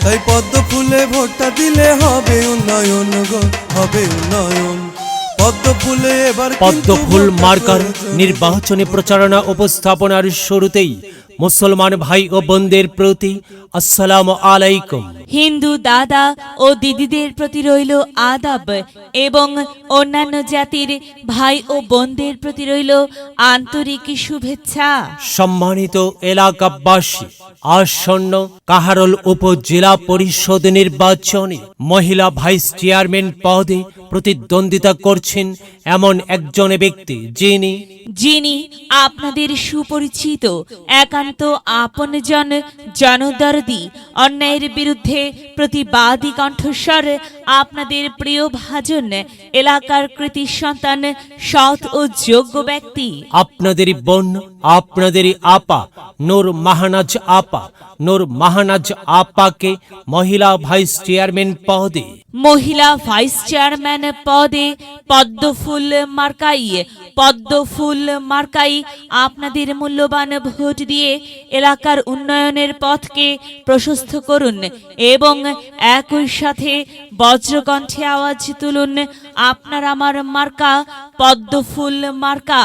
তাই পদ্ম ফুলে ভোটটা দিলে হবে উন্নয়ন গো, হবে উন্নয়ন। পদ্ম ফুলে এবার পদ্ম ফুল মার্কার নির্বাচনী প্রচারণা উপস্থাপনার শুরুতেই মুসলমান ভাই ও বোনদের প্রতি আসসালামু আলাইকুম। হিন্দু দাদা ও দিদিদের প্রতি রইল আদাব এবং অন্যান্য জাতির ভাই ও বোনদের প্রতি রইল আন্তরিক শুভেচ্ছা। সম্মানিত এলাকাবাসী, আসন্ন কাহারোল উপজেলা পরিষদ নির্বাচনে মহিলা ভাইস চেয়ারম্যান পদে প্রতিদ্বন্দ্বিতা করছেন এমন একজন ব্যক্তি যিনি আপনাদের সুপরিচিত একান্ত আপনজন, জনদরদি, অন্যায়ের বিরুদ্ধে প্রতিবাদী কণ্ঠস্বর, আপনাদের প্রিয় ভাজন, এলাকার কৃতি সন্তান, সৎ ও যোগ্য ব্যক্তি, আপনাদেরই বোন, আপনাদেরই আপা নূর মাহনাজ আপা। নূর মাহনাজ আপাকে মহিলা ভাইস চেয়ারম্যান পদে পদ্মফুল মার্কাই আপনাদের মূল্যবান ভোট দিয়ে এলাকার উন্নয়নের পথকে প্রশস্ত করুন এবং একই সাথে বজ্রকণ্ঠে আওয়াজ তুলুন, আপনার আমার মার্কা পদ্মফুল মার্কা,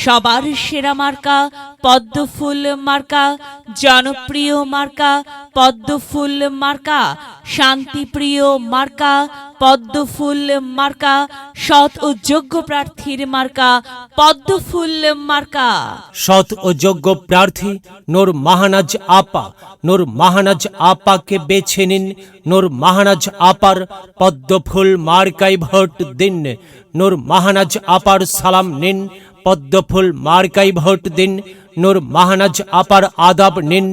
সবার সেরা মার্কা পদ্মফুল মার্কা, জনপ্রিয় মার্কা পদ্মফুল মার্কা, শান্তিপ্রিয় মার্কা পদ্মফুল মার্কা, সৎ ও যোগ্য প্রার্থীর মার্কা পদ্মফুল মার্কা। সৎ ও যোগ্য প্রার্থী নূর মাহনাজ আপা। নূর মাহনাজ আপাকে বেছে নিন। নূর মাহনাজ আপার পদ্মফুল মার্কায় ভোট দিন। নূর মাহনাজ আপার সালাম নিন, পদ্মফুল মার্কায় ভোট দিন। নূর মাহনাজ আপার আদাব নিন,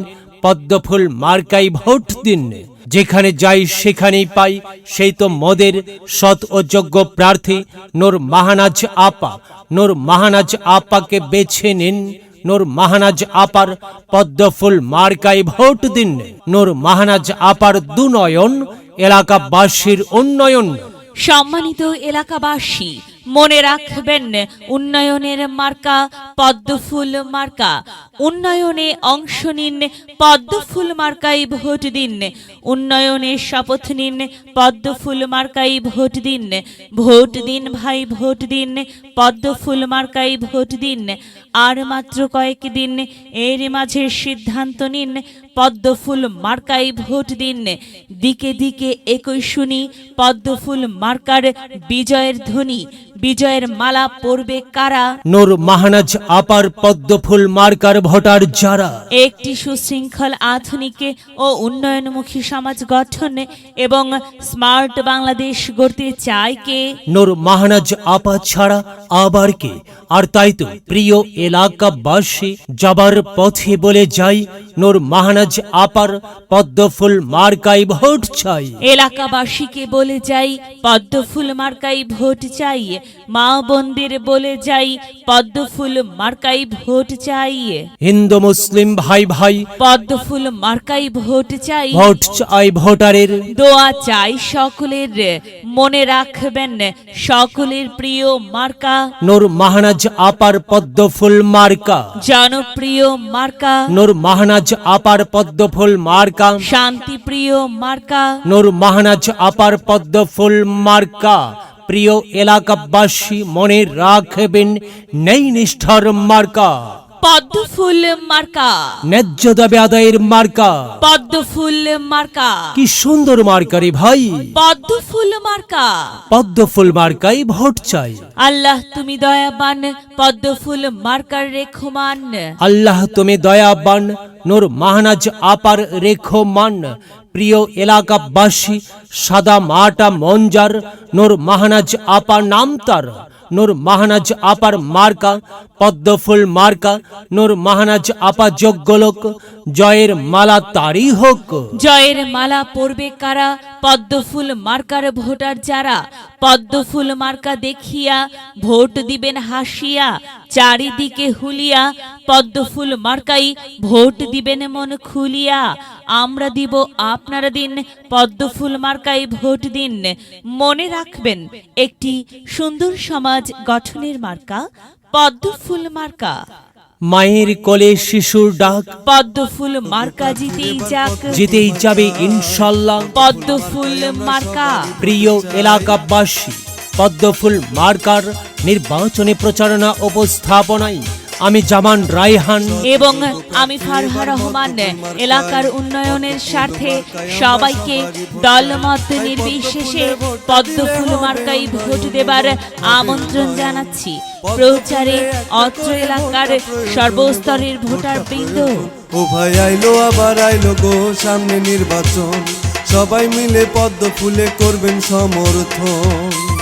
পদ্মফুল মার্কায় ভোট দিন। যেখানে যাই সেখানেই পাই, সেই তো মোদের সৎ ও যোগ্য প্রার্থী নূর মাহনাজ আপা। নূর মাহনাজ আপাকে বেছে নিন। নূর মাহনাজ আপার পদ্মফুল মার্কায় ভোট দিন। নূর মাহনাজ আপার দুনয়ন, এলাকাবাসীর উন্নয়ন। সম্মানিত এলাকাবাসী, মনে রাখবেন, উন্নয়নের মার্কা পদ্মফুল মার্কা। উন্নয়নে অংশ নিন, পদ্মফুল মার্কায় ভোট দিন। উন্নয়নের শপথ নিন, পদ্মফুল মার্কায় ভোট দিন। ভোট দিন ভাই, ভোট দিন, পদ্মফুল মার্কায় ভোট দিন। আর মাত্র কয়েকদিন, এর মাঝে সিদ্ধান্ত নিন, পদ্মফুল মার্কায় ভোট দিন। দিকে দিকে একই শুনি পদ্মফুল মার্কার বিজয়ের ধ্বনি। বিজয়ের মালা পরবে কারা? নূর মাহনাজ আপার পদ্মফুল মার্কার ভোটার যারা একটি সুশৃঙ্খল, আধুনিক ও উন্নয়নমুখী সমাজ গঠন এবং স্মার্ট বাংলাদেশ গড়তে চায় কে? নূর মাহনাজ আপা ছাড়া আবার কে? আর তাই তো প্রিয় এলাকাবাসী, যাবার পথে বলে যাই, নূর মাহনাজ আপার পদ্মফুল মার্কায় ভোট চাই। এলাকাবাসীকে বলে যাই, পদ্মফুল মার্কায় ভোট চাই। মা বোনদের বলে যাই, পদ্মফুল মার্কায় ভোট চাই। হিন্দু মুসলিম ভাই ভাই, পদ্মফুল মার্কায় ভোট চাই। ভোট চাই ভোটারের, দোয়া চাই সকলের। মনে রাখবেন, সকলের প্রিয় মার্কা নূর মাহনাজ আপার পদ্মফুল মার্কা, জনপ্রিয় মার্কা নূর মাহনাজ আপার পদ্মফুল মার্কা, শান্তিপ্রিয় মার্কা। নূর মাহনাজ আপার পদ্মফুল মার্কা। প্রিয় এলাকাবাসী, মনে রাখবেন, নেই নিষ্ঠার মার্কা পদ্মফুল মার্কা, ন্যায্য দাবি আদায়ের মার্কা। পদ্মফুল মার্কা, কি সুন্দর মার্কা রে ভাই! পদ্মফুল মার্কা। পদ্মফুল মার্কায় ভোট চাই। আল্লাহ তুমি দয়াবান, পদ্মফুল মার্কার রেখমান। আল্লাহ তুমি দয়াবান, নূর মাহনাজ আপার রেখমান। প্রিয় এলাকাবাসী, সাদা মাটা মঞ্জার, নূর মাহনাজ আপা নাম তার। নূর মাহনাজ আপার মার্কা পদ্মফুল মার্কা। নূর মাহনাজ আপা যোগ্য লোক, জয়ের মালা তারই হোক। জয়ের মালা পরবে কারা? পদ্মফুল মার্কার ভোটার যারা। পদ্মফুল মার্কা দেখিয়া ভোট দিবেন হাসিয়া, চারিদিকে হুলিয়া। পদ্মফুল মার্কাই ভোট দিবেন মন খুলিয়া। আমরা দিব, আপনারা দিন, পদ্মফুল মার্কায় ভোট দিন। মনে রাখবেন, একটি সুন্দর সমাজ গঠনের মার্কা পদ্মফুল মার্কা। মায়ের কোলে শিশুর ডাক, পদ্মফুল মার্কা জিতেই যাক, জিতেই যাবে ইনশাল্লাহ। পদ্মফুল মার্কা। প্রিয় এলাকাবাসী, পদ্মফুল মার্কার নির্বাচনী প্রচারণা উপস্থাপনায় আমি জামান রায়হান এবং আমি ফারহা রহমান এলাকার উন্নয়নের স্বার্থে সবাইকে দলমত নির্বিশেষে পদ্মফুল মার্কায় ভোট দেবার আমন্ত্রণ জানাচ্ছি। প্রচারে অত্র এলাকার সর্বস্তরের ভোটার বৃন্দ। ও ভাই আইলো আবার আইলো গো সামনে নির্বাচন, সবাই মিলে পদ্ম ফুলে করবেন সমর্থন।